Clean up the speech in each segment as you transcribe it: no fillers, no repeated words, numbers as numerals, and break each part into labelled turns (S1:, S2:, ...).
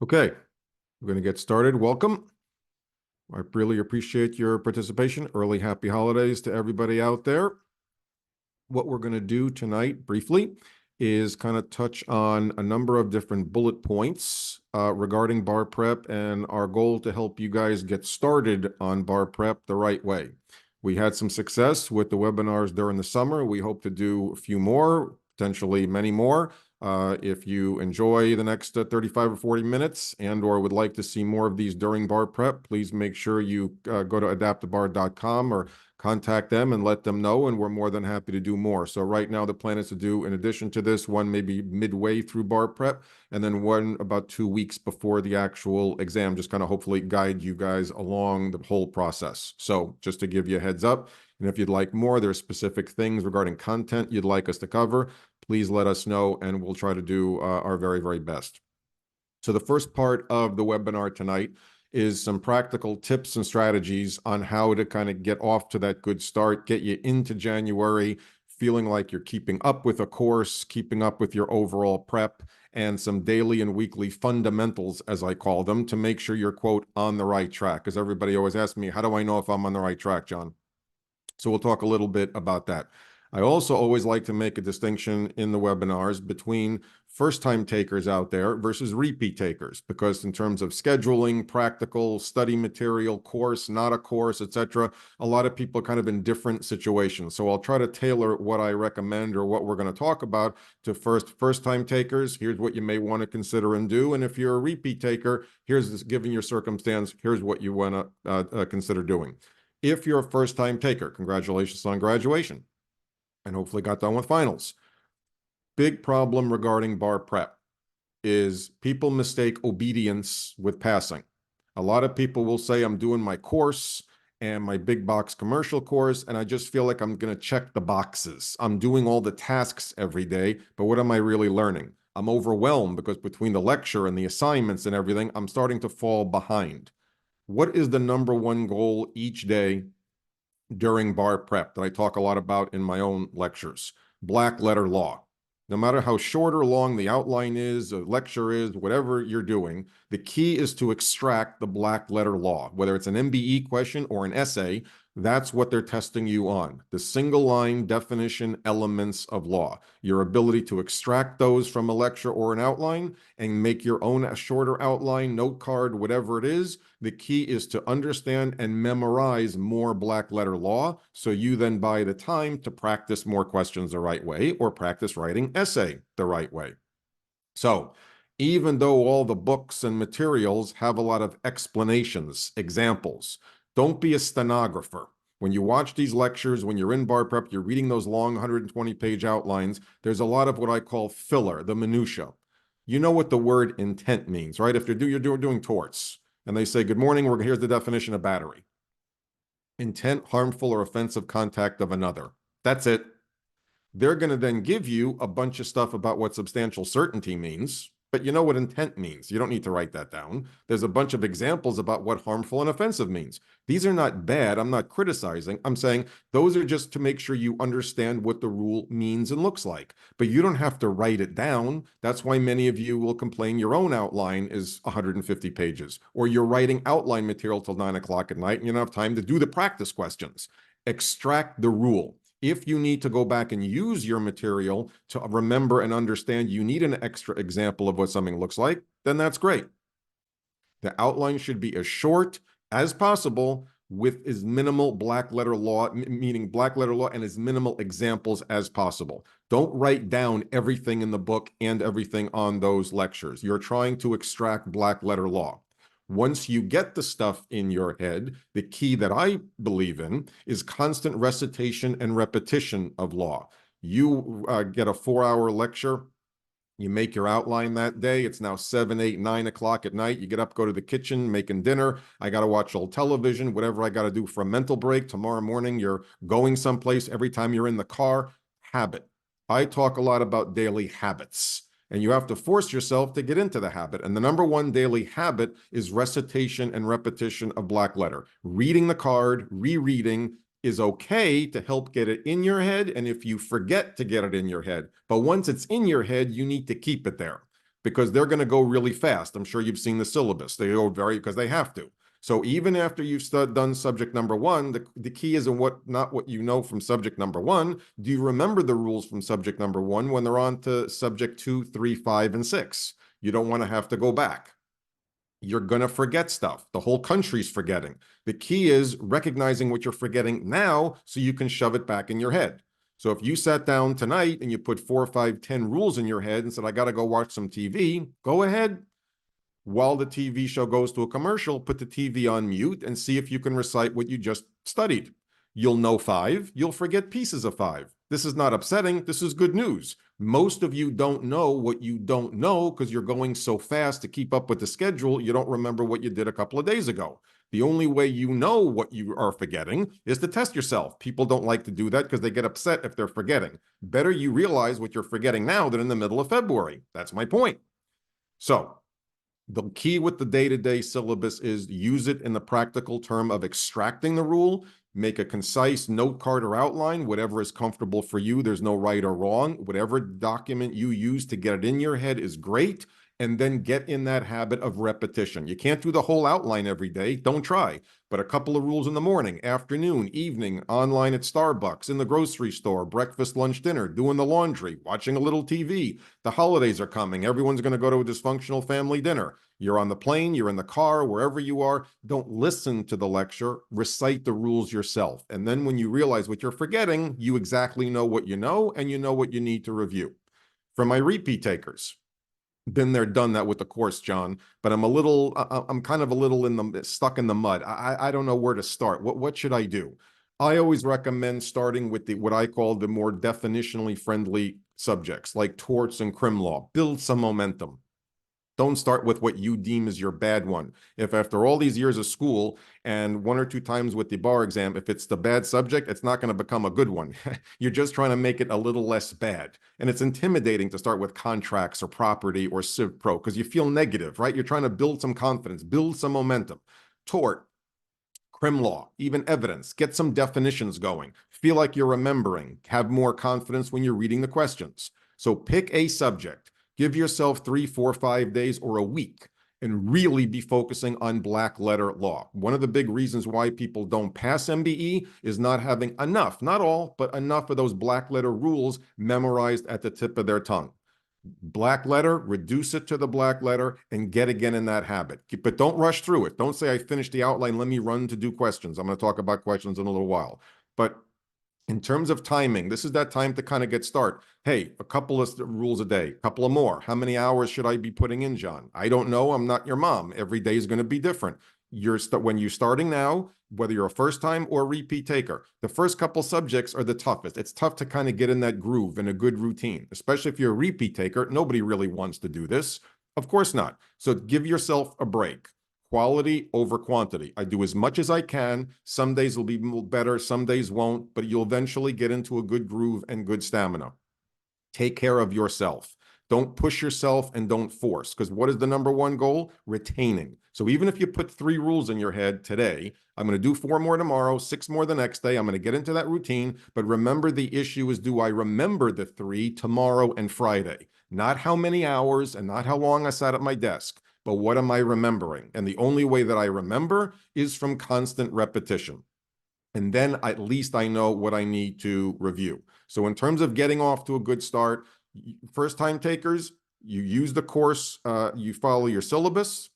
S1: Okay, we're going to get started. Welcome. I really appreciate your participation. Early happy holidays to everybody out there. What we're going to do tonight, briefly, is kind of touch on a number of different bullet points regarding bar prep and our goal to help you guys get started on bar prep the right way. We had some success with the webinars during the summer. We hope to do a few more, potentially many more. If you enjoy the next 35 or 40 minutes and or would like to see more of these during bar prep, please make sure you go to adaptibar.com or contact them and let them know, and we're more than happy to do more. So right now the plan is to do, in addition to this, one maybe midway through bar prep, and then one about 2 weeks before the actual exam, just kind of hopefully guide you guys along the whole process. So just to give you a heads up, and if you'd like more, there's specific things regarding content you'd like us to cover, please let us know, and we'll try to do our very, very best. So the first part of the webinar tonight is some practical tips and strategies on how to kind of get off to that good start, get you into January, feeling like you're keeping up with a course, keeping up with your overall prep, and some daily and weekly fundamentals, as I call them, to make sure you're, quote, on the right track. Because everybody always asks me, how do I know if I'm on the right track, John? So we'll talk a little bit about that. I also always like to make a distinction in the webinars between first-time takers out there versus repeat takers, because in terms of scheduling, practical, study material, course, not a course, etc., a lot of people are kind of in different situations. So I'll try to tailor what I recommend or what we're going to talk about to first-time takers. Here's what you may want to consider and do. And if you're a repeat taker, here's this, given your circumstance, here's what you want to consider doing. If you're a first-time taker, congratulations on graduation, and hopefully got done with finals. Big problem regarding bar prep is people mistake obedience with passing. A lot of people will say, I'm doing my course and my big box commercial course, and I just feel like I'm going to check the boxes. I'm doing all the tasks every day, but what am I really learning? I'm overwhelmed because between the lecture and the assignments and everything, I'm starting to fall behind. What is the number one goal each day during bar prep that I talk a lot about in my own lectures? Black letter law. No matter how short or long the outline is, a lecture is, whatever you're doing, the key is to extract the black letter law. Whether it's an MBE question or an essay, that's what they're testing you on. The single line definition elements of law. Your ability to extract those from a lecture or an outline and make your own shorter outline, note card, whatever it is. The key is to understand and memorize more black letter law, so you then buy the time to practice more questions the right way or practice writing essay the right way. So even though all the books and materials have a lot of explanations, examples, don't be a stenographer. When you watch these lectures, when you're in bar prep, you're reading those long 120-page outlines, there's a lot of what I call filler, the minutia. You know what the word intent means, right? If you're doing torts, and they say, good morning, here's the definition of battery. Intent, harmful, or offensive contact of another. That's it. They're going to then give you a bunch of stuff about what substantial certainty means, but you know what intent means. You don't need to write that down. There's a bunch of examples about what harmful and offensive means. These are not bad. I'm not criticizing. I'm saying those are just to make sure you understand what the rule means and looks like. But you don't have to write it down. That's why many of you will complain your own outline is 150 pages, or you're writing outline material till 9 o'clock at night and you don't have time to do the practice questions. Extract the rule. If you need to go back and use your material to remember and understand you need an extra example of what something looks like, then that's great. The outline should be as short as possible with as minimal black letter law, meaning black letter law, and as minimal examples as possible. Don't write down everything in the book and everything on those lectures. You're trying to extract black letter law. Once you get the stuff in your head, the key that I believe in is constant recitation and repetition of law. You get a 4-hour lecture, you make your outline that day. It's now 7, 8, 9 o'clock at night. You get up, go to the kitchen, making dinner. I got to watch old television, whatever I got to do for a mental break. Tomorrow morning, you're going someplace. Every time you're in the car, habit. I talk a lot about daily habits. And you have to force yourself to get into the habit. And the number one daily habit is recitation and repetition of black letter. Reading the card, rereading is okay to help get it in your head. And if you forget to get it in your head, but once it's in your head, you need to keep it there. because they're going to go really fast. I'm sure you've seen the syllabus. They go because they have to. So even after you've done subject number one, the key is in not what you know from subject number one. Do you remember the rules from subject number one when they're on to subject 2, 3, 5, and 6? You don't want to have to go back. You're going to forget stuff. The whole country's forgetting. The key is recognizing what you're forgetting now so you can shove it back in your head. So if you sat down tonight and you put 4, 5, 10 rules in your head and said, I got to go watch some TV, go ahead. While the TV show goes to a commercial, put the TV on mute and see if you can recite what you just studied. You'll know 5. You'll forget pieces of 5. This is not upsetting. This is good news. Most of you don't know what you don't know because you're going so fast to keep up with the schedule, you don't remember what you did a couple of days ago. The only way you know what you are forgetting is to test yourself. People don't like to do that because they get upset if they're forgetting. Better you realize what you're forgetting now than in the middle of February. That's my point. So the key with the day-to-day syllabus is use it in the practical term of extracting the rule, make a concise note card or outline, whatever is comfortable for you. There's no right or wrong. Whatever document you use to get it in your head is great. And then get in that habit of repetition. You can't do the whole outline every day. Don't try. But a couple of rules in the morning, afternoon, evening, online at Starbucks, in the grocery store, breakfast, lunch, dinner, doing the laundry, watching a little TV. The holidays are coming. Everyone's going to go to a dysfunctional family dinner. You're on the plane, you're in the car, wherever you are. Don't listen to the lecture. Recite the rules yourself. And then when you realize what you're forgetting, you exactly know what you know, and you know what you need to review. For my repeat takers, been there, done that with the course, John, but I'm kind of a little stuck in the mud. I don't know where to start. What should I do? I always recommend starting with what I call the more definitionally friendly subjects like torts and crim law. Build some momentum. Don't start with what you deem as your bad one. If after all these years of school and 1 or 2 times with the bar exam, if it's the bad subject, it's not going to become a good one. You're just trying to make it a little less bad. And it's intimidating to start with contracts or property or Civ Pro because you feel negative, right? You're trying to build some confidence, build some momentum. Tort, crim law, even evidence, get some definitions going. Feel like you're remembering, have more confidence when you're reading the questions. So pick a subject. Give yourself 3, 4, 5 days or a week and really be focusing on black letter law. One of the big reasons why people don't pass MBE is not having enough, not all, but enough of those black letter rules memorized at the tip of their tongue. Black letter, reduce it to the black letter and get again in that habit. But don't rush through it. Don't say, I finished the outline, let me run to do questions. I'm going to talk about questions in a little while. But in terms of timing, this is that time to kind of get started. Hey, a couple of rules a day, a couple of more. How many hours should I be putting in, John? I don't know. I'm not your mom. Every day is going to be different. When you're starting now, whether you're a first time or repeat taker, the first couple subjects are the toughest. It's tough to kind of get in that groove and a good routine, especially if you're a repeat taker. Nobody really wants to do this. Of course not. So give yourself a break. Quality over quantity. I do as much as I can. Some days will be better, some days won't, but you'll eventually get into a good groove and good stamina. Take care of yourself. Don't push yourself and don't force, because what is the number one goal? Retaining. So even if you put 3 rules in your head today, I'm going to do 4 more tomorrow, 6 more the next day. I'm going to get into that routine. But remember, the issue is, do I remember the 3 tomorrow and Friday? Not how many hours and not how long I sat at my desk, but what am I remembering? And the only way that I remember is from constant repetition. And then at least I know what I need to review. So in terms of getting off to a good start, first time takers, you use the course, you follow your syllabus,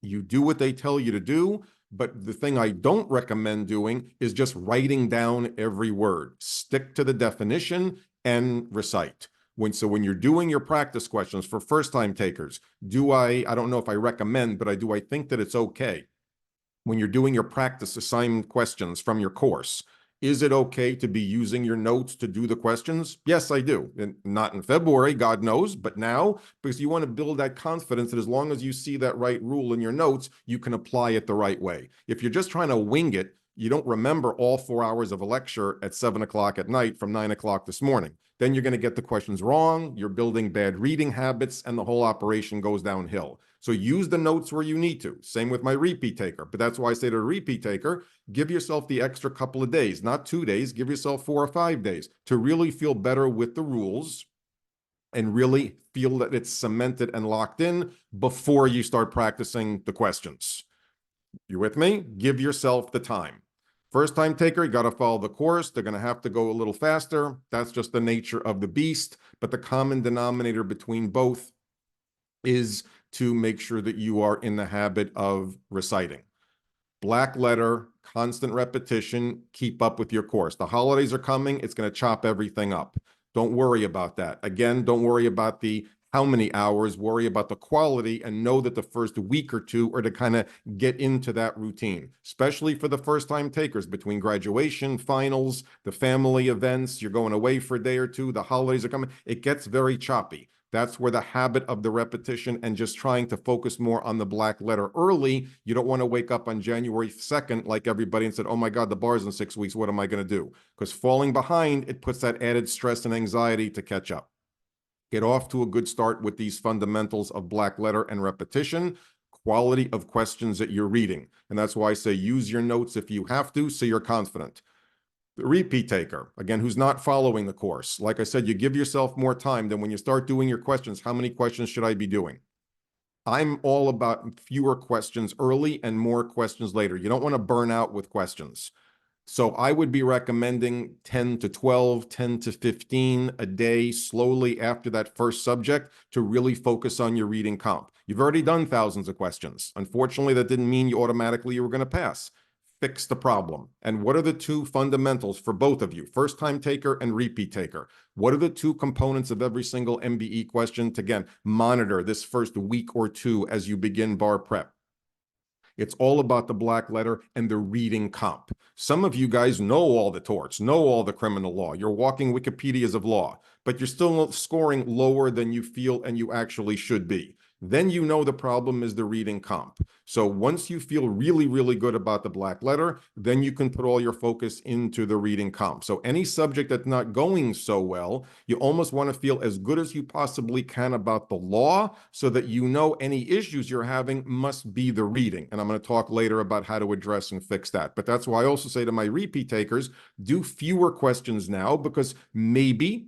S1: you do what they tell you to do. But the thing I don't recommend doing is just writing down every word. Stick to the definition and recite. When you're doing your practice questions for first-time takers, I don't know if I recommend, but I think that it's okay. When you're doing your practice assignment questions from your course, is it okay to be using your notes to do the questions? Yes, I do. And not in February, God knows, but now, because you want to build that confidence that as long as you see that right rule in your notes, you can apply it the right way. If you're just trying to wing it, you don't remember all 4 hours of a lecture at 7 o'clock at night from 9 o'clock this morning. Then you're going to get the questions wrong, you're building bad reading habits, and the whole operation goes downhill. So use the notes where you need to. Same with my repeat taker. But that's why I say to a repeat taker, give yourself the extra couple of days, not 2 days, give yourself 4 or 5 days to really feel better with the rules. and really feel that it's cemented and locked in before you start practicing the questions. You with me? Give yourself the time. First time taker, you got to follow the course. They're going to have to go a little faster. That's just the nature of the beast. But the common denominator between both is to make sure that you are in the habit of reciting. Black letter, constant repetition, keep up with your course. The holidays are coming. It's going to chop everything up. Don't worry about that. Again, don't worry about the how many hours, worry about the quality, and know that the first week or two are to kind of get into that routine, especially for the first time takers between graduation, finals, the family events, you're going away for a day or two, the holidays are coming. It gets very choppy. That's where the habit of the repetition and just trying to focus more on the black letter early. You don't want to wake up on January 2nd like everybody and said, oh my God, the bar's in 6 weeks. What am I going to do? Because falling behind, it puts that added stress and anxiety to catch up. Get off to a good start with these fundamentals of black letter and repetition, quality of questions that you're reading. And that's why I say use your notes if you have to, so you're confident. The repeat taker, again, who's not following the course. Like I said, you give yourself more time. Then when you start doing your questions, how many questions should I be doing? I'm all about fewer questions early and more questions later. You don't want to burn out with questions. So I would be recommending 10 to 12, 10 to 15 a day slowly after that first subject to really focus on your reading comp. You've already done thousands of questions. Unfortunately, that didn't mean you automatically were going to pass. Fix the problem. And what are the two fundamentals for both of you, first time taker and repeat taker? What are the two components of every single MBE question to, again, monitor this first week or two as you begin bar prep? It's all about the black letter and the reading comp. Some of you guys know all the torts, know all the criminal law. You're walking Wikipedias of law, but you're still scoring lower than you feel and you actually should be. Then you know the problem is the reading comp. So once you feel really, really good about the black letter, then you can put all your focus into the reading comp. So any subject that's not going so well, you almost want to feel as good as you possibly can about the law so that you know any issues you're having must be the reading. And I'm going to talk later about how to address and fix that. But that's why I also say to my repeat takers, do fewer questions now because maybe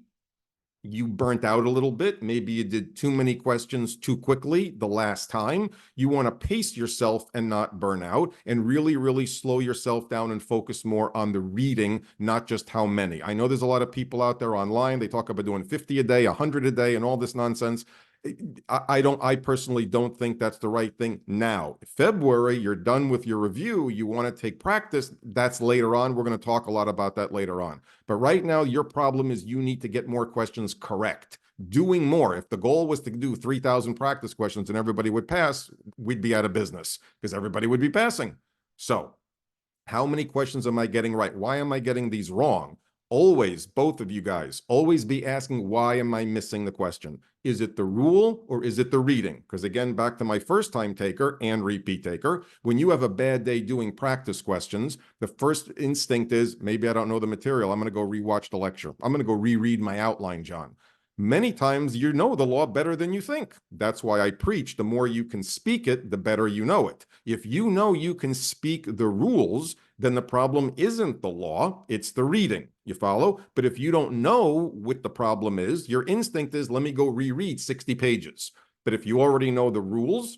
S1: you burnt out a little bit. Maybe you did too many questions too quickly the last time. You want to pace yourself and not burn out and really, really slow yourself down and focus more on the reading, not just how many. I know there's a lot of people out there online. They talk about doing 50 a day, 100 a day, and all this nonsense. I personally don't think that's the right thing now. February, you're done with your review. You want to take practice. That's later on. We're going to talk a lot about that later on. But right now, your problem is you need to get more questions correct. Doing more. If the goal was to do 3,000 practice questions and everybody would pass, we'd be out of business because everybody would be passing. So how many questions am I getting right? Why am I getting these wrong? Always, both of you guys, always be asking, why am I missing the question? Is it the rule or is it the reading? Because again, back to my first time taker and repeat taker, when you have a bad day doing practice questions, the first instinct is, maybe I don't know the material. I'm going to go rewatch the lecture. I'm going to go reread my outline, John. Many times you know the law better than you think. That's why I preach, the more you can speak it, the better you know it. If you know you can speak the rules, then the problem isn't the law, it's the reading. You follow? But if you don't know what the problem is, your instinct is, let me go reread 60 pages. But if you already know the rules,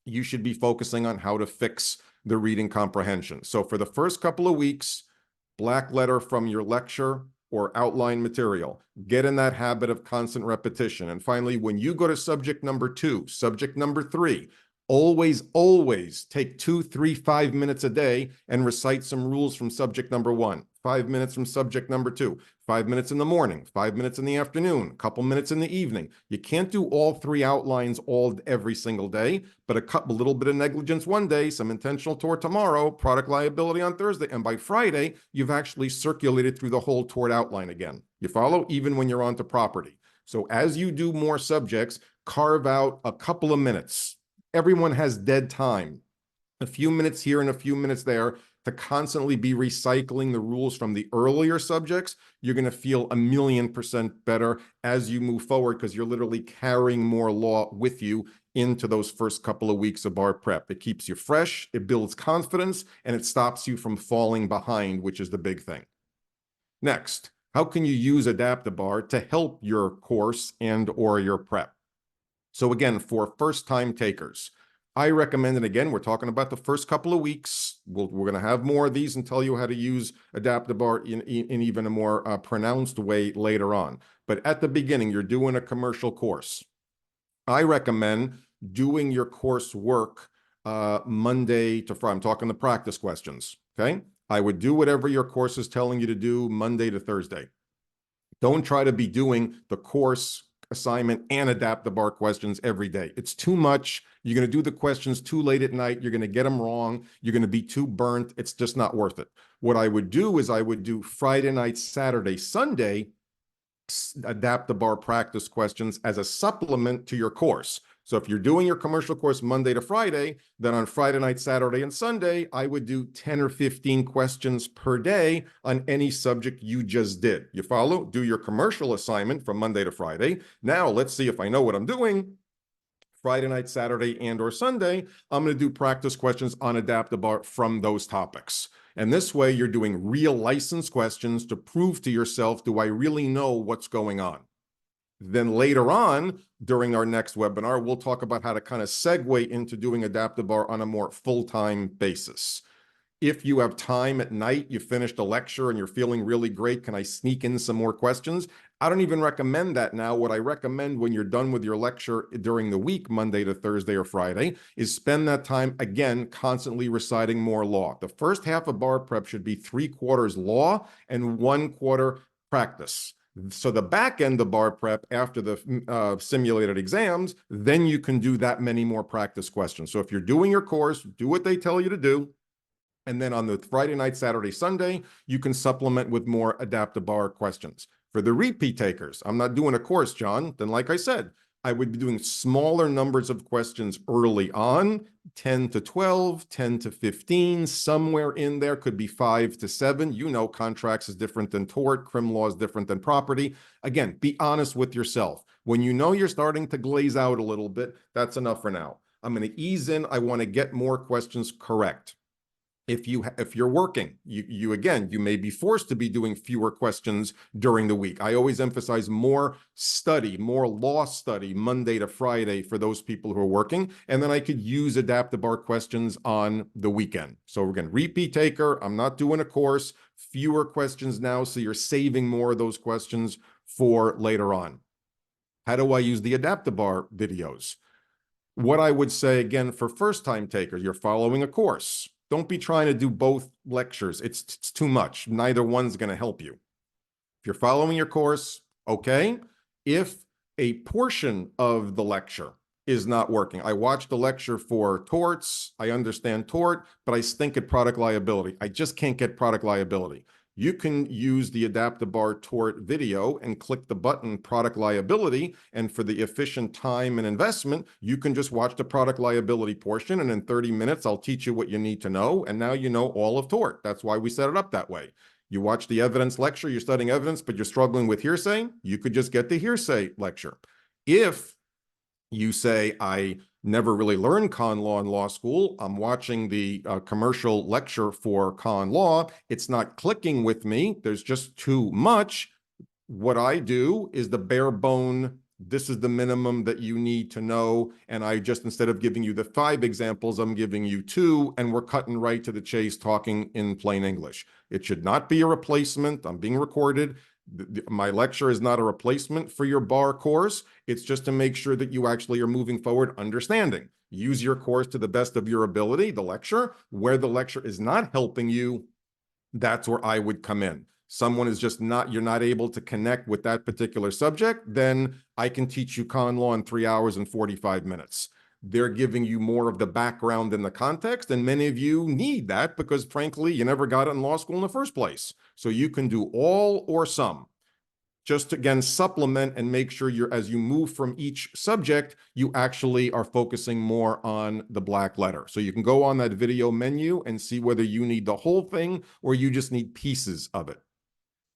S1: you should be focusing on how to fix the reading comprehension. So for the first couple of weeks, black letter from your lecture or outline material. Get in that habit of constant repetition. And finally, when you go to subject number 2, subject number 3, always, always take 2, 3, 5 minutes a day and recite some rules from subject number 1, 5 minutes from subject number 2, 5 minutes in the morning, 5 minutes in the afternoon, a couple minutes in the evening. You can't do all 3 outlines every single day, but a little bit of negligence one day, some intentional tort tomorrow, product liability on Thursday, and by Friday, you've actually circulated through the whole tort outline again. You follow? Even when you're onto property. So as you do more subjects, carve out a couple of minutes. Everyone has dead time. A few minutes here and a few minutes there to constantly be recycling the rules from the earlier subjects. You're going to feel 1,000,000% better as you move forward because you're literally carrying more law with you into those first couple of weeks of bar prep. It keeps you fresh, it builds confidence, and it stops you from falling behind, which is the big thing. Next, How can you use AdaptiBar to help your course and or your prep? So again, for first-time takers, I recommend, and again, we're talking about the first couple of weeks. We're going to have more of these and tell you how to use AdaptiBar in even a more pronounced way later on. But at the beginning, you're doing a commercial course. I recommend doing your coursework Monday to Friday. I'm talking the practice questions, okay? I would do whatever your course is telling you to do Monday to Thursday. Don't try to be doing the course assignment and AdaptiBar questions every day. It's too much. You're going to do the questions too late at night. You're going to get them wrong. You're going to be too burnt. It's just not worth it. What I would do is I would do Friday night, Saturday, Sunday, AdaptiBar practice questions as a supplement to your course. So if you're doing your commercial course Monday to Friday, then on Friday night, Saturday, and Sunday, I would do 10 or 15 questions per day on any subject you just did. You follow? Do your commercial assignment from Monday to Friday. Now let's see if I know what I'm doing. Friday night, Saturday, and or Sunday, I'm going to do practice questions on AdaptiBar from those topics. And this way you're doing real license questions to prove to yourself, do I really know what's going on? Then later on, during our next webinar, we'll talk about how to kind of segue into doing AdaptiBar on a more full-time basis. If you have time at night, you finished a lecture and you're feeling really great, can I sneak in some more questions? I don't even recommend that now. What I recommend when you're done with your lecture during the week, Monday to Thursday or Friday, is spend that time, again, constantly reciting more law. The first half of bar prep should be 3/4 law and 1/4 practice. So the back end of bar prep, after the simulated exams, then you can do that many more practice questions. So if you're doing your course, do what they tell you to do. And then on the Friday night, Saturday, Sunday, you can supplement with more AdaptiBar questions. For the repeat takers, I'm not doing a course, John. Then like I said, I would be doing smaller numbers of questions early on, 10 to 12, 10 to 15, somewhere in there, could be 5 to 7. You know, contracts is different than tort, crim law is different than property. Again, be honest with yourself. When you know you're starting to glaze out a little bit, that's enough for now. I'm going to ease in. I want to get more questions correct. If you're working, you may be forced to be doing fewer questions during the week. I always emphasize more study, more law study Monday to Friday for those people who are working, and then I could use AdaptiBar questions on the weekend. So again, repeat taker, I'm not doing a course, fewer questions now, so you're saving more of those questions for later on. How do I use the AdaptiBar videos? What I would say, again, for first-time takers, you're following a course. Don't be trying to do both lectures. It's too much. Neither one's going to help you. If you're following your course, okay. If a portion of the lecture is not working, I watched the lecture for torts. I understand tort, but I stink at product liability. I just can't get product liability. You can use the AdaptiBar tort video and click the button product liability. And for the efficient time and investment, you can just watch the product liability portion. And in 30 minutes, I'll teach you what you need to know. And now you know all of tort. That's why we set it up that way. You watch the evidence lecture, you're studying evidence, but you're struggling with hearsay, you could just get the hearsay lecture. If you say, I never really learned con law in law school, I'm watching the commercial lecture for con law, it's not clicking with me, there's just too much. What I do is the bare bone, this is the minimum that you need to know, and I just, instead of giving you the 5 examples, I'm giving you 2, and we're cutting right to the chase, talking in plain English. It should not be a replacement. I'm being recorded. My lecture is not a replacement for your bar course. It's just to make sure that you actually are moving forward understanding. Use your course to the best of your ability, the lecture. Where the lecture is not helping you, that's where I would come in. Someone is just not, you're not able to connect with that particular subject, then I can teach you con law in 3 hours and 45 minutes. They're giving you more of the background and the context, and many of you need that because, frankly, you never got it in law school in the first place. So you can do all or some. Just again, supplement and make sure you're, as you move from each subject, you actually are focusing more on the black letter. So you can go on that video menu and see whether you need the whole thing or you just need pieces of it.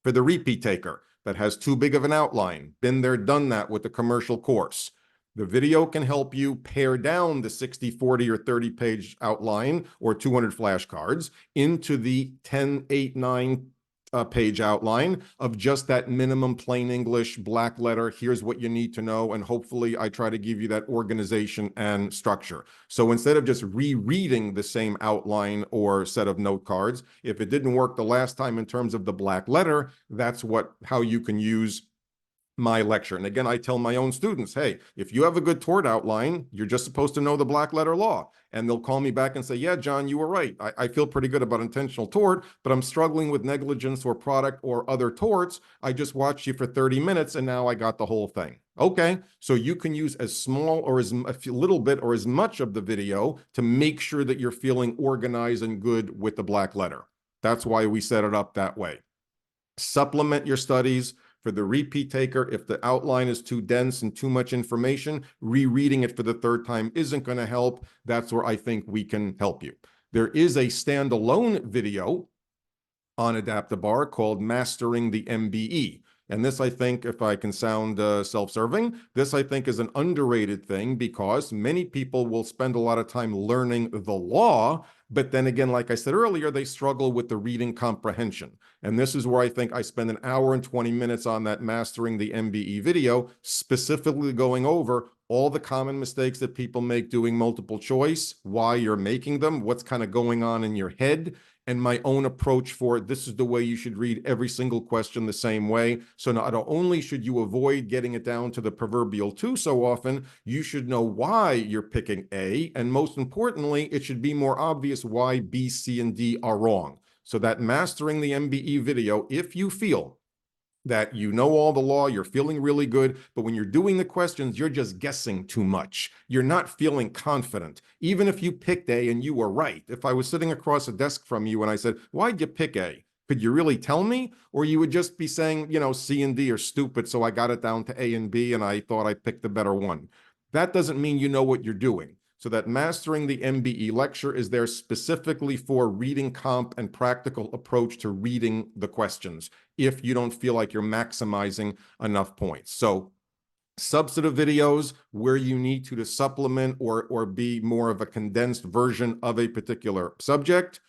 S1: For the repeat taker that has too big of an outline, been there, done that with the commercial course, the video can help you pare down the 60, 40, or 30-page outline or 200 flashcards into the 10, 8, 9, page outline of just that minimum plain English black letter. Here's what you need to know. And hopefully I try to give you that organization and structure. So instead of just rereading the same outline or set of note cards, if it didn't work the last time in terms of the black letter, that's how you can use my lecture. And again, I tell my own students, hey, if you have a good tort outline, you're just supposed to know the black letter law. And they'll call me back and say, yeah, John, you were right. I feel pretty good about intentional tort, but I'm struggling with negligence or product or other torts. I just watched you for 30 minutes and now I got the whole thing. Okay, so you can use as small or as a little bit or as much of the video to make sure that you're feeling organized and good with the black letter. That's why we set it up that way. Supplement your studies. For the repeat taker, if the outline is too dense and too much information, rereading it for the third time isn't going to help. That's where I think we can help you. There is a standalone video on AdaptiBar called Mastering the MBE. And this, I think, if I can sound self-serving, this, I think, is an underrated thing because many people will spend a lot of time learning the law, but then again, like I said earlier, they struggle with the reading comprehension. And this is where I think I spend an hour and 20 minutes on that Mastering the MBE video, specifically going over all the common mistakes that people make doing multiple choice, why you're making them, what's kind of going on in your head, and my own approach for this is the way you should read every single question the same way. So not only should you avoid getting it down to the proverbial 2 so often, you should know why you're picking A. And most importantly, it should be more obvious why B, C, and D are wrong. So that Mastering the MBE video, if you feel that you know all the law, you're feeling really good, but when you're doing the questions, you're just guessing too much. You're not feeling confident. Even if you picked A and you were right, if I was sitting across a desk from you and I said, why'd you pick A? Could you really tell me? Or you would just be saying, you know, C and D are stupid, so I got it down to A and B and I thought I picked the better one. That doesn't mean you know what you're doing. So that Mastering the MBE lecture is there specifically for reading comp and practical approach to reading the questions if you don't feel like you're maximizing enough points. So substantive videos where you need to supplement or be more of a condensed version of a particular subject.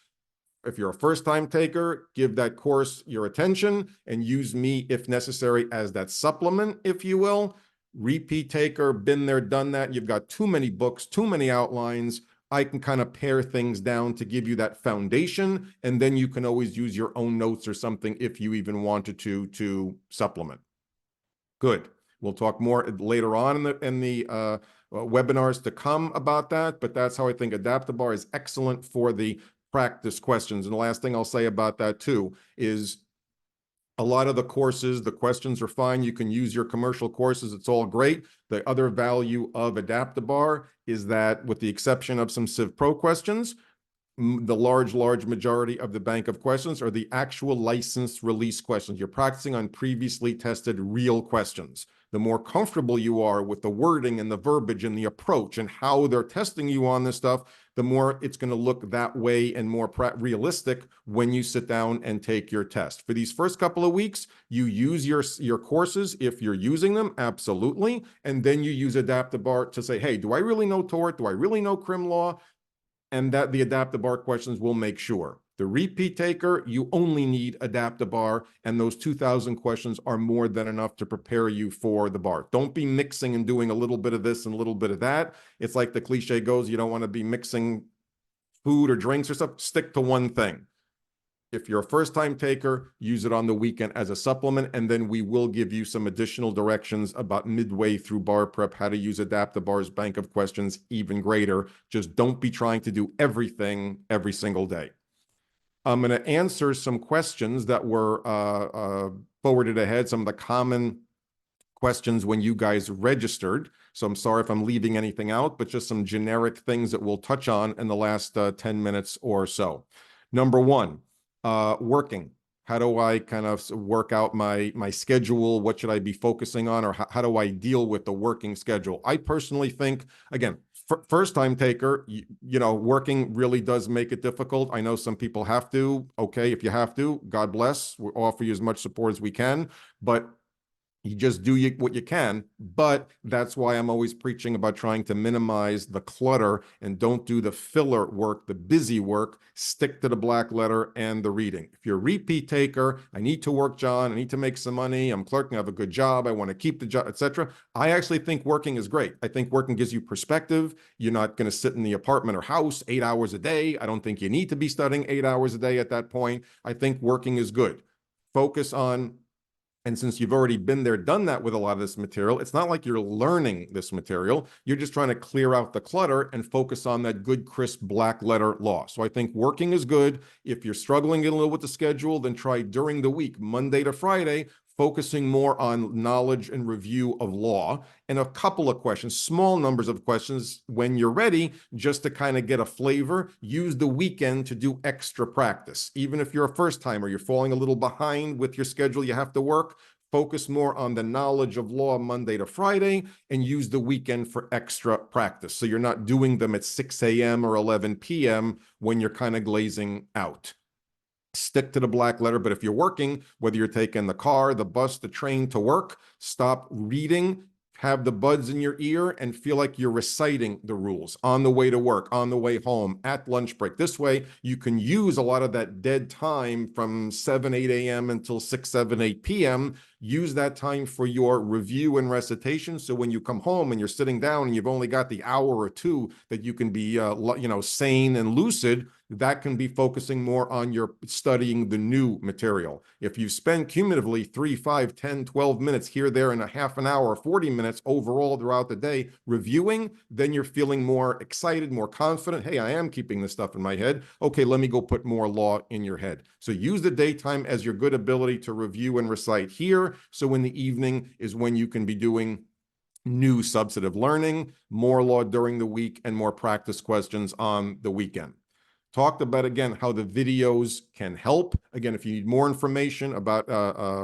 S1: If you're a first-time taker, give that course your attention and use me, if necessary, as that supplement, if you will. Repeat taker, been there, done that. You've got too many books, too many outlines. I can kind of pare things down to give you that foundation, and then you can always use your own notes or something if you even wanted to supplement. Good. We'll talk more later on in the webinars to come about that, but that's how I think AdaptiBar is excellent for the practice questions. And the last thing I'll say about that too is a lot of the courses, the questions are fine. You can use your commercial courses. It's all great. The other value of AdaptiBar is that with the exception of some Civ Pro questions, the large majority of the bank of questions are the actual licensed release questions. You're practicing on previously tested real questions. The more comfortable you are with the wording and the verbiage and the approach and how they're testing you on this stuff, the more it's going to look that way and more realistic when you sit down and take your test. For these first couple of weeks, you use your courses if you're using them, absolutely. And then you use AdaptiBar to say, hey, do I really know tort? Do I really know crim law? And that the AdaptiBar questions will make sure. The repeat taker, you only need AdaptiBar, and those 2,000 questions are more than enough to prepare you for the bar. Don't be mixing and doing a little bit of this and a little bit of that. It's like the cliche goes, you don't want to be mixing food or drinks or stuff. Stick to one thing. If you're a first-time taker, use it on the weekend as a supplement, and then we will give you some additional directions about midway through bar prep, how to use AdaptiBar's bank of questions even greater. Just don't be trying to do everything every single day. I'm going to answer some questions that were forwarded ahead, some of the common questions when you guys registered. So I'm sorry if I'm leaving anything out, but just some generic things that we'll touch on in the last 10 minutes or so. Number one, working. How do I kind of work out my schedule? What should I be focusing on? Or how do I deal with the working schedule? I personally think, again, first time taker, you know, working really does make it difficult. I know some people have to. Okay, if you have to, God bless. We'll offer you as much support as we can. But You just do what you can, but that's why I'm always preaching about trying to minimize the clutter and don't do the filler work, the busy work. Stick to the black letter and the reading. If you're a repeat taker, I need to work, John, I need to make some money, I'm clerking, I have a good job, I want to keep the job, etc. I actually think working is great. I think working gives you perspective. You're not going to sit in the apartment or house 8 hours a day. I don't think you need to be studying 8 hours a day at that point. I think working is good. Focus on. And since you've already been there, done that with a lot of this material, it's not like you're learning this material. You're just trying to clear out the clutter and focus on that good, crisp black letter law. So I think working is good. If you're struggling a little with the schedule, then try during the week, Monday to Friday, focusing more on knowledge and review of law and a couple of questions, small numbers of questions when you're ready, just to kind of get a flavor. Use the weekend to do extra practice. Even if you're a first timer, you're falling a little behind with your schedule, you have to work, focus more on the knowledge of law Monday to Friday and use the weekend for extra practice. So you're not doing them at 6 a.m. or 11 p.m. when you're kind of glazing out. Stick to the black letter, but if you're working, whether you're taking the car, the bus, the train to work, stop reading, have the buds in your ear and feel like you're reciting the rules on the way to work, on the way home, at lunch break. This way, you can use a lot of that dead time from 7, 8 a.m. until 6, 7, 8 p.m. Use that time for your review and recitation. So when you come home and you're sitting down and you've only got the hour or two that you can be, sane and lucid, that can be focusing more on your studying the new material. If you spend cumulatively 3, 5, 10, 12 minutes here, there, and a half an hour, 40 minutes overall throughout the day reviewing, then you're feeling more excited, more confident. Hey, I am keeping this stuff in my head. Okay, let me go put more law in your head. So use the daytime as your good ability to review and recite here. So in the evening is when you can be doing new substantive learning, more law during the week, and more practice questions on the weekend. Talked about, again, how the videos can help. Again, if you need more information about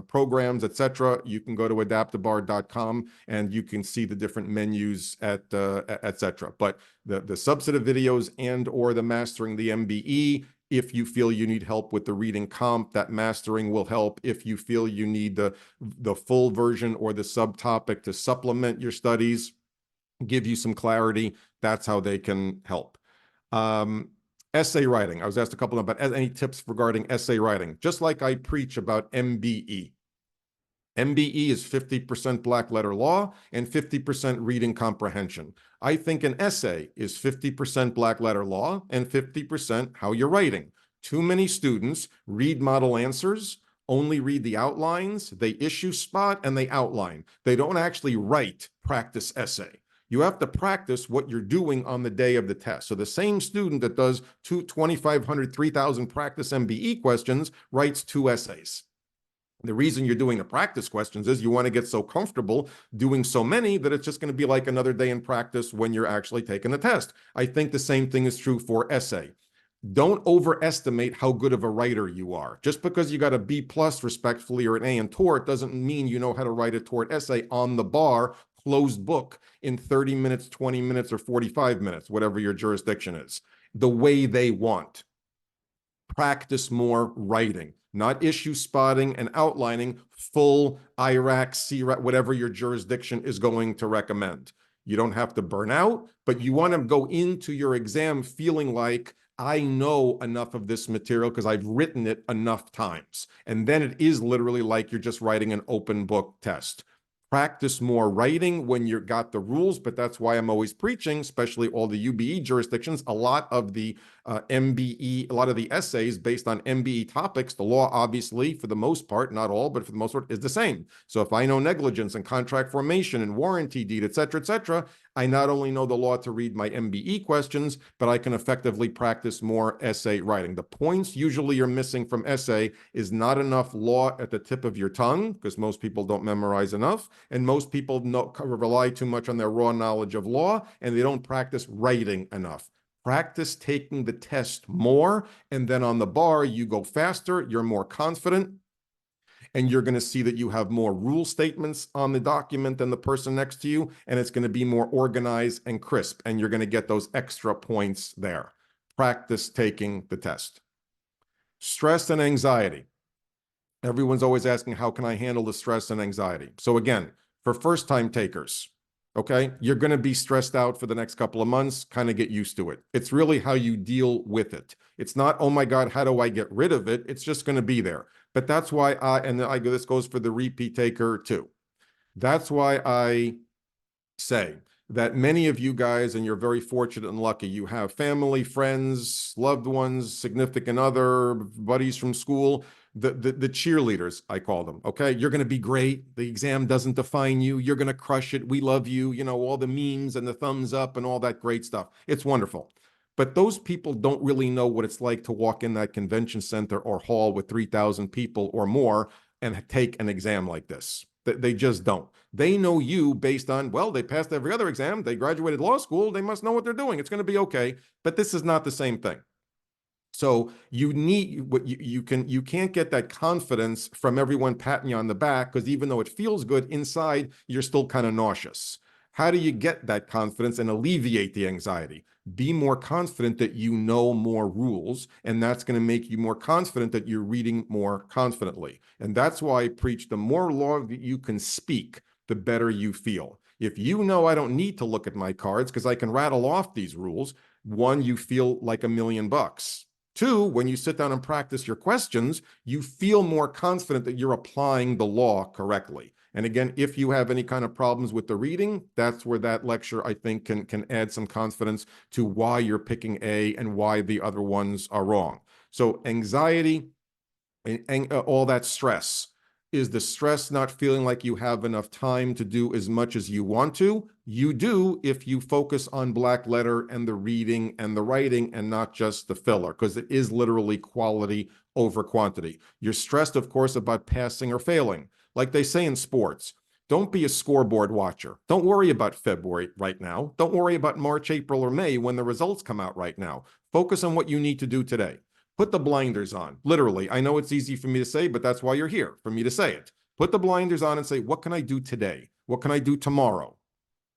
S1: programs, etc., you can go to AdaptiBar.com and you can see the different menus, etc. But the substantive videos and or the mastering the MBE, if you feel you need help with the reading comp, that mastering will help. If you feel you need the full version or the subtopic to supplement your studies, give you some clarity, that's how they can help. Essay writing. I was asked a couple about any tips regarding essay writing. Just like I preach about MBE. MBE is 50% black letter law and 50% reading comprehension. I think an essay is 50% black letter law and 50% how you're writing. Too many students read model answers, only read the outlines, they issue spot, and they outline. They don't actually write practice essay. You have to practice what you're doing on the day of the test. So the same student that does 2,500, 3,000 practice MBE questions writes 2 essays. The reason you're doing the practice questions is you want to get so comfortable doing so many that it's just going to be like another day in practice when you're actually taking the test. I think the same thing is true for essay. Don't overestimate how good of a writer you are. Just because you got a B+ respectfully or an A in tort doesn't mean you know how to write a tort essay on the bar, closed book, in 30 minutes, 20 minutes, or 45 minutes, whatever your jurisdiction is, the way they want. Practice more writing, not issue spotting and outlining full IRAC, CRAC, whatever your jurisdiction is going to recommend. You don't have to burn out, but you want to go into your exam feeling like, I know enough of this material because I've written it enough times. And then it is literally like you're just writing an open book test. Practice more writing when you've got the rules, but that's why I'm always preaching, especially all the UBE jurisdictions, a lot of the MBE, a lot of the essays based on MBE topics, the law obviously, for the most part, not all, but for the most part, is the same. So if I know negligence and contract formation and warranty deed, et cetera, I not only know the law to read my MBE questions, but I can effectively practice more essay writing. The points usually you're missing from essay is not enough law at the tip of your tongue, because most people don't memorize enough, and most people rely too much on their raw knowledge of law, and they don't practice writing enough. Practice taking the test more, and then on the bar, you go faster, you're more confident, and you're going to see that you have more rule statements on the document than the person next to you, and it's going to be more organized and crisp, and you're going to get those extra points there. Practice taking the test. Stress and anxiety. Everyone's always asking, how can I handle the stress and anxiety? So again, for first-time takers, okay, you're going to be stressed out for the next couple of months, kind of get used to it. It's really how you deal with it. It's not, oh my God, how do I get rid of it? It's just going to be there. But that's why this goes for the repeat taker too. That's why I say that many of you guys, and you're very fortunate and lucky, you have family, friends, loved ones, significant other, buddies from school, the cheerleaders, I call them, okay? You're going to be great. The exam doesn't define you. You're going to crush it. We love you. You know, all the memes and the thumbs up and all that great stuff. It's wonderful. But those people don't really know what it's like to walk in that convention center or hall with 3,000 people or more and take an exam like this. They just don't. They know you based on, well, they passed every other exam. They graduated law school. They must know what they're doing. It's going to be okay. But this is not the same thing. So you need what you can't get that confidence from everyone patting you on the back, because even though it feels good inside, you're still kind of nauseous. How do you get that confidence and alleviate the anxiety? Be more confident that you know more rules, and that's going to make you more confident that you're reading more confidently. And that's why I preach the more law that you can speak, the better you feel. If you know I don't need to look at my cards because I can rattle off these rules, one, you feel like $1,000,000. Two, when you sit down and practice your questions, you feel more confident that you're applying the law correctly. And again, if you have any kind of problems with the reading, that's where that lecture, I think, can add some confidence to why you're picking A and why the other ones are wrong. So anxiety and all that stress. Is the stress not feeling like you have enough time to do as much as you want to? You do if you focus on black letter and the reading and the writing and not just the filler, because it is literally quality over quantity. You're stressed, of course, about passing or failing. Like they say in sports, don't be a scoreboard watcher. Don't worry about February right now. Don't worry about March, April, or May when the results come out right now. Focus on what you need to do today. Put the blinders on, literally. I know it's easy for me to say, but that's why you're here, for me to say it. Put the blinders on and say, what can I do today? What can I do tomorrow?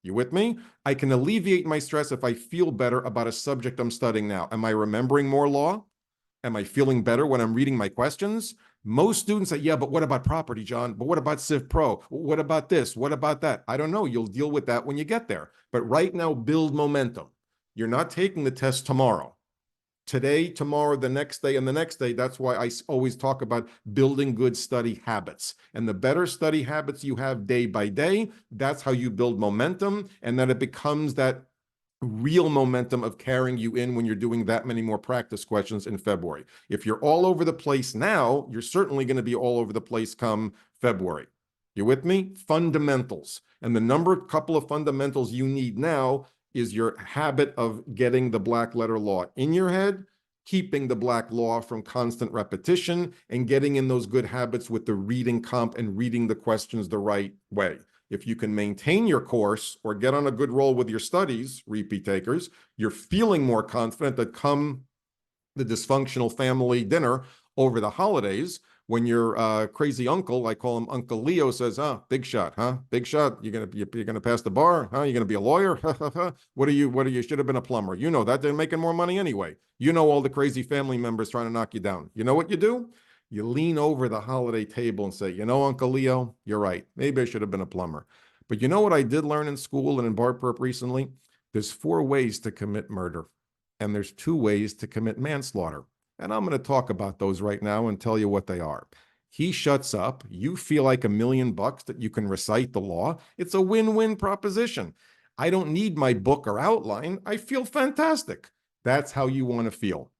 S1: You with me? I can alleviate my stress if I feel better about a subject I'm studying now. Am I remembering more law? Am I feeling better when I'm reading my questions? Most students say, yeah, but what about property, John? But what about Civ Pro? What about this? What about that? I don't know. You'll deal with that when you get there. But right now, build momentum. You're not taking the test tomorrow. Today, tomorrow, the next day, and the next day. That's why I always talk about building good study habits. And the better study habits you have day by day, that's how you build momentum, and then it becomes that real momentum of carrying you in when you're doing that many more practice questions in February. If you're all over the place now, you're certainly going to be all over the place come February. You with me? Fundamentals. And the couple of fundamentals you need now is your habit of getting the black letter law in your head, keeping the black law from constant repetition, and getting in those good habits with the reading comp and reading the questions the right way. If you can maintain your course or get on a good roll with your studies, repeat takers, you're feeling more confident that come the dysfunctional family dinner over the holidays, when your crazy uncle, I call him Uncle Leo, says, big shot, huh? Big shot. You're gonna pass the bar, huh? You're gonna be a lawyer? What are you? Should have been a plumber. You know that. They're making more money anyway. You know all the crazy family members trying to knock you down. You know what you do? You lean over the holiday table and say, you know, Uncle Leo, you're right. Maybe I should have been a plumber. But you know what I did learn in school and in bar prep recently? There's 4 ways to commit murder, and there's 2 ways to commit manslaughter. And I'm going to talk about those right now and tell you what they are. He shuts up. You feel like $1,000,000 that you can recite the law. It's a win-win proposition. I don't need my book or outline. I feel fantastic. That's how you want to feel.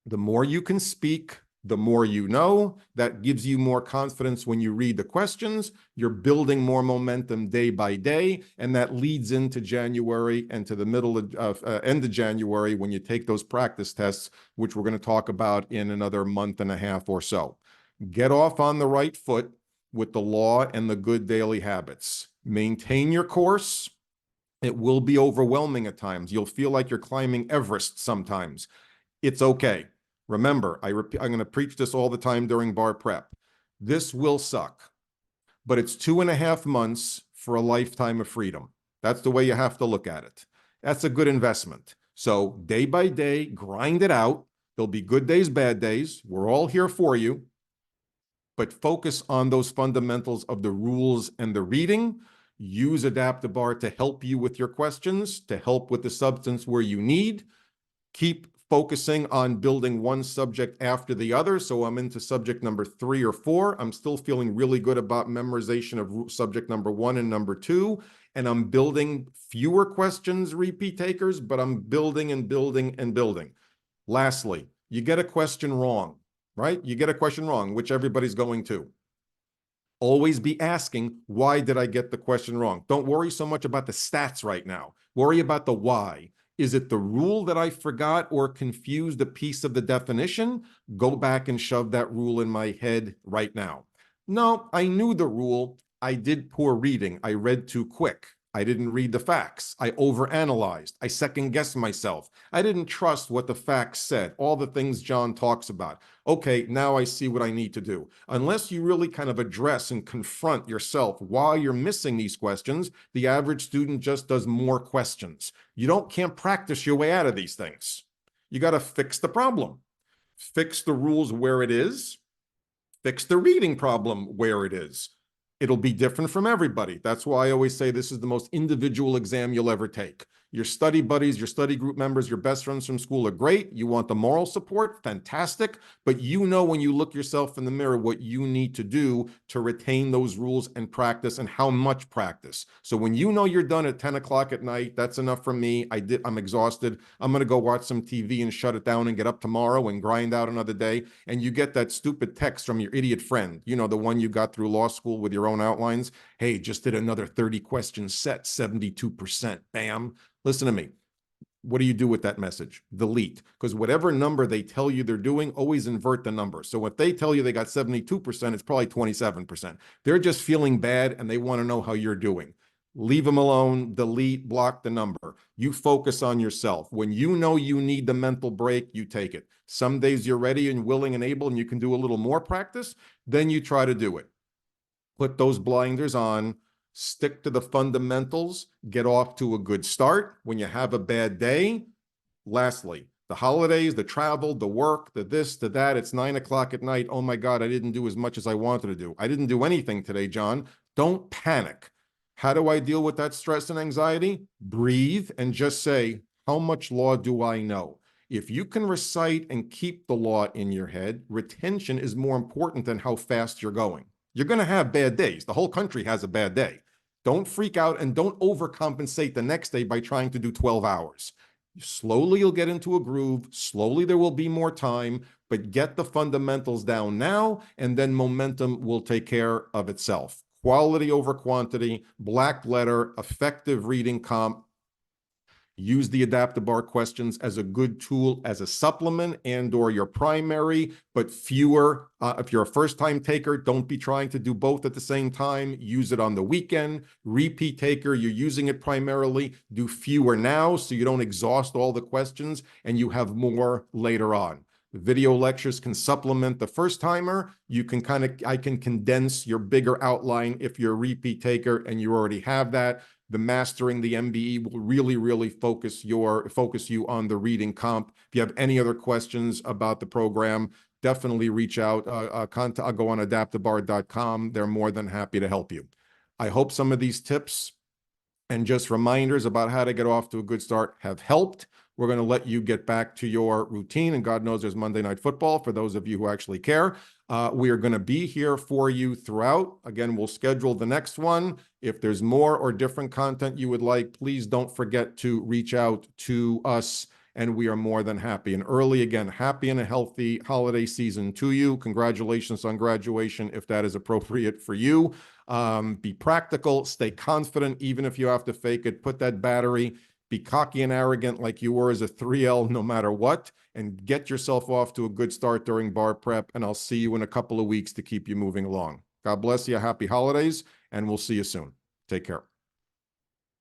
S1: The more you can speak, the more you know. That gives you more confidence when you read the questions. You're building more momentum day by day, and that leads into January and to the middle of end of January when you take those practice tests, which we're going to talk about in another month and a half or so. Get off on the right foot with the law and the good daily habits. Maintain your course. It will be overwhelming at times. You'll feel like you're climbing Everest sometimes. It's okay. Remember, I'm going to preach this all the time during bar prep. This will suck, but it's 2.5 months for a lifetime of freedom. That's the way you have to look at it. That's a good investment. So day by day, grind it out. There'll be good days, bad days. We're all here for you. but focus on those fundamentals of the rules and the reading. Use AdaptiBar to help you with your questions, to help with the substance where you need. Keep focusing on building one subject after the other. So I'm into subject number 3 or 4. I'm still feeling really good about memorization of subject number 1 and number 2. And I'm building fewer questions, repeat takers, but I'm building and building and building. Lastly, you get a question wrong, right? You get a question wrong, which everybody's going to. Always be asking, why did I get the question wrong? Don't worry so much about the stats right now. Worry about the why. Is it the rule that I forgot or confused a piece of the definition? Go back and shove that rule in my head right now. No, I knew the rule. I did poor reading. I read too quick. I didn't read the facts. I overanalyzed. I second-guessed myself. I didn't trust what the facts said, all the things John talks about. Okay, now I see what I need to do. Unless you really kind of address and confront yourself while you're missing these questions, the average student just does more questions. You can't practice your way out of these things. You got to fix the problem. Fix the rules where it is. Fix the reading problem where it is. It'll be different from everybody. That's why I always say this is the most individual exam you'll ever take. Your study buddies, your study group members, your best friends from school are great. You want the moral support, fantastic. But you know when you look yourself in the mirror what you need to do to retain those rules and practice, and how much practice. So when you know you're done at 10 o'clock at night, that's enough for me. I'm exhausted. I'm going to go watch some TV and shut it down and get up tomorrow and grind out another day. And you get that stupid text from your idiot friend, you know, the one you got through law school with your own outlines. Hey, just did another 30 question set, 72%. Bam. Listen to me. What do you do with that message? Delete. Because whatever number they tell you they're doing, always invert the number. So if they tell you they got 72%, it's probably 27%. They're just feeling bad and they want to know how you're doing. Leave them alone, delete, block the number. You focus on yourself. When you know you need the mental break, you take it. Some days you're ready and willing and able and you can do a little more practice, then you try to do it. Put those blinders on. Stick to the fundamentals, get off to a good start. When you have a bad day, lastly, the holidays, the travel, the work, the this, the that, it's 9 o'clock at night. Oh my God, I didn't do as much as I wanted to do. I didn't do anything today, John. Don't panic. How do I deal with that stress and anxiety? Breathe and just say, how much law do I know? If you can recite and keep the law in your head, retention is more important than how fast you're going. You're going to have bad days. The whole country has a bad day. Don't freak out and don't overcompensate the next day by trying to do 12 hours. Slowly you'll get into a groove. Slowly there will be more time, but get the fundamentals down now, and then momentum will take care of itself. Quality over quantity, black letter, effective reading comp. Use the AdaptiBar questions as a good tool, as a supplement and or your primary, but fewer. If you're a first-time taker, don't be trying to do both at the same time. Use it on the weekend. Repeat taker, you're using it primarily. Do fewer now so you don't exhaust all the questions and you have more later on. Video lectures can supplement the first-timer. I can condense your bigger outline if you're a repeat taker and you already have that. The Mastering the MBE will really, really focus you on the reading comp. If you have any other questions about the program, definitely reach out. I'll go on AdaptiBar.com. They're more than happy to help you. I hope some of these tips and just reminders about how to get off to a good start have helped. We're going to let you get back to your routine, and God knows there's Monday Night Football for those of you who actually care. We are going to be here for you throughout. Again, we'll schedule the next one. If there's more or different content you would like, please don't forget to reach out to us, and we are more than happy. And happy and a healthy holiday season to you. Congratulations on graduation, if that is appropriate for you. Be practical, stay confident, even if you have to fake it. Put that battery. Be cocky and arrogant like you were as a 3L no matter what, and get yourself off to a good start during bar prep, and I'll see you in a couple of weeks to keep you moving along. God bless you. Happy holidays, and we'll see you soon. Take care.